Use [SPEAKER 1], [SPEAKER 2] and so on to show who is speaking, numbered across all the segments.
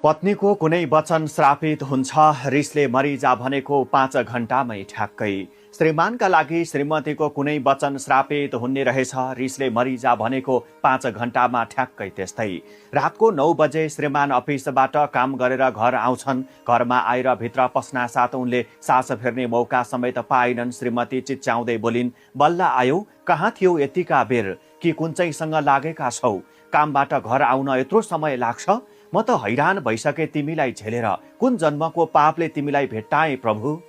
[SPEAKER 1] पत्नीको कुनै वचन श्रापित हुन्छ, रिसले मरिजा भनेको 5 घण्टामै ठ्याक्कै। श्रीमानका लागि श्रीमतीको कुनै वचन श्रापित हुने रहेछ, रिसले मरिजा भनेको 5 घण्टामा ठ्याक्कै त्यस्तै। रातको 9 बजे श्रीमान अफिसबाट काम गरेर घर आउँछन्। घरमा आएर भित्र पस्नासाथ उनले सास फेर्ने मौका समेत पाएनन्। श्रीमती चिच्याउँदै बोलिन्, बल्ल आयो, कहाँ थियो यतिका बेर? कि कुन चाहिँसँग लागेका छौ? कामबाट घर आउन यत्रो समय लाग्छ? म त हैरान भइसके तिमीलाई झेलेर। कुन जन्मको पापले तिमीलाई भेट्टाए प्रभु?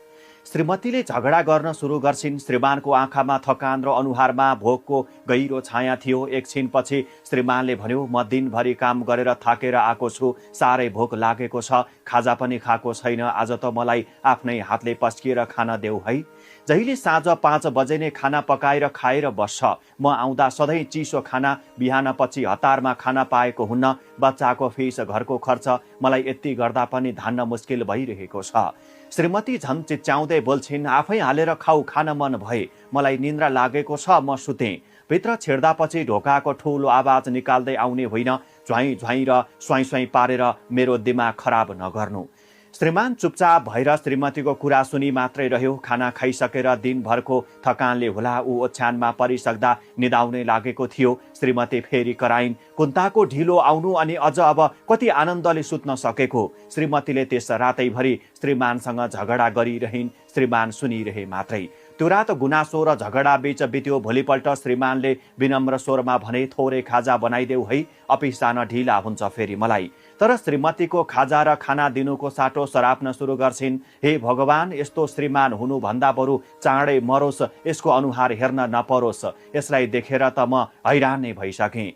[SPEAKER 1] श्रीमतीले झगडा गर्न सुरु गर्छिन्। श्रीमानको आँखामा थकान र अनुहारमा भोकको गहिरो छाया थियो। एकछिनपछि श्रीमानले भन्यो, म दिनभरि काम गरेर थाकेर आएको छु, साह्रै भोक लागेको छ, खाजा पनि खाएको छैन, आज त मलाई आफ्नै हातले पस्किएर खान देऊ है। जहिले साँझ 5 बजे नै खाना पकाएर खाएर बस्छ। म आउँदा सधैँ चिसो खाना, बिहानपछि हतारमा खाना पाएको हुन्न। बच्चाको फिस, घरको खर्च, मलाई यति गर्दा पनि धान्न मुस्किल भइरहेको छ। श्रीमती झन् चिच्याउँदै बोल्छिन्, आफै हालेर खाऊ, खान मन भए। मलाई निन्द्रा लागेको छ, म सुतेँ। भित्र छिर्दापछि ढोकाको ठुलो आवाज निकाल्दै आउने होइन, झ्वाइँ झ्वाइँ र स्वाइँ स्वाइँ पारेर मेरो दिमाग खराब नगर्नु। श्रीमान चुपचाप भएर श्रीमतीको कुरा सुनि मात्रै रह्यो। खाना खाइसकेर दिनभरको थकानले होला ऊ ओछ्यानमा परिसक्दा निदाउनै लागेको थियो। श्रीमती फेरि कराइन्, कुन्ताको ढिलो आउनु अनि अझ अब कति आनन्दले सुत्न सकेको। श्रीमतीले त्यस रातैभरि श्रीमानसँग झगडा गरिरहिन्। श्रीमान सुनिरहे मात्रै। त्यो रात गुनासो र झगडा बीच बित्यो। भोलिपल्ट श्रीमानले विनम्र स्वरमा भने, थोरै खाजा बनाइदेऊ है, अफिस जान ढिला हुन्छ फेरि मलाई। तर श्रीमतीको खाजा र खाना दिनुको साटो सराप्न सुरु गर्छिन्। हे भगवान, यस्तो श्रीमान हुनुभन्दा बरु चाँडै मरोस्, यसको अनुहार हेर्न नपरोस्। यसलाई देखेर त म हैरान नै भइसकेँ।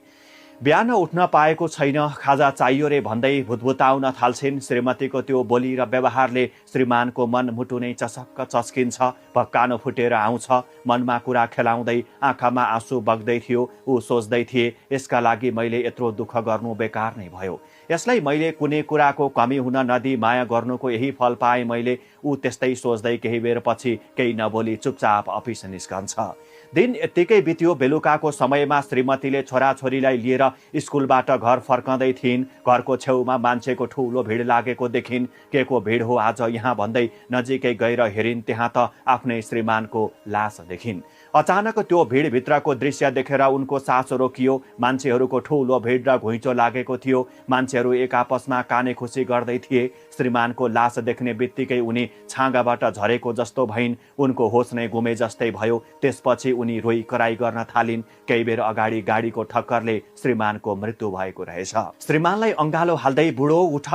[SPEAKER 1] बिहान उठ्न पाएको छैन, खाजा चाहियो रे भन्दै भुतभुताउन थाल्छिन्। श्रीमतीको त्यो बोली र व्यवहारले श्रीमानको मन मुटु नै चसक्क चस्किन्छ। भक्कानो फुटेर आउँछ। मनमा कुरा खेलाउँदै आँखामा आँसु बग्दै थियो। ऊ सोच्दै थिए, यसका लागि मैले यत्रो दुःख गर्नु बेकार नै भयो। यसलाई मैले कुनै कुराको कमी हुन नदिई माया गर्नुको यही फल पाएँ मैले। ऊ त्यस्तै सोच्दै केही बेर पछि केही नबोली चुपचाप अफिस निस्कन्छ। दिन यत्तिकै बित्यो। बेलुकाको समयमा श्रीमतीले छोराछोरीलाई लिएर स्कुलबाट घर फर्कँदै थिइन्। घरको छेउमा मान्छेको ठुलो भिड लागेको देखिन्। के को भिड हो आज यहाँ भन्दै नजिकै गएर हेरिन्। त्यहाँ त आफ्नै श्रीमानको लास देखिन्। अचानक त्यो भिडभित्रको दृश्य देखेर उनको सास रोकियो। मान्छेहरूको ठुलो भिड र घुइँचो लागेको थियो। मान्छेहरू एक आपसमा काने खुसी गर्दै थिए। श्रीमानको लास देख्ने बित्तिकै उनी छाँगाबाट झरेको जस्तो भइन्। उनको होस नै गुमे जस्तै भयो। त्यसपछि उनी रोइ कराई गर्न थालिन्। केही बेर अगाडि गाडीको ठक्करले श्रीमानको मृत्यु भएको रहेछ। श्रीमानलाई अँगालो हाल्दै, बुढो उठ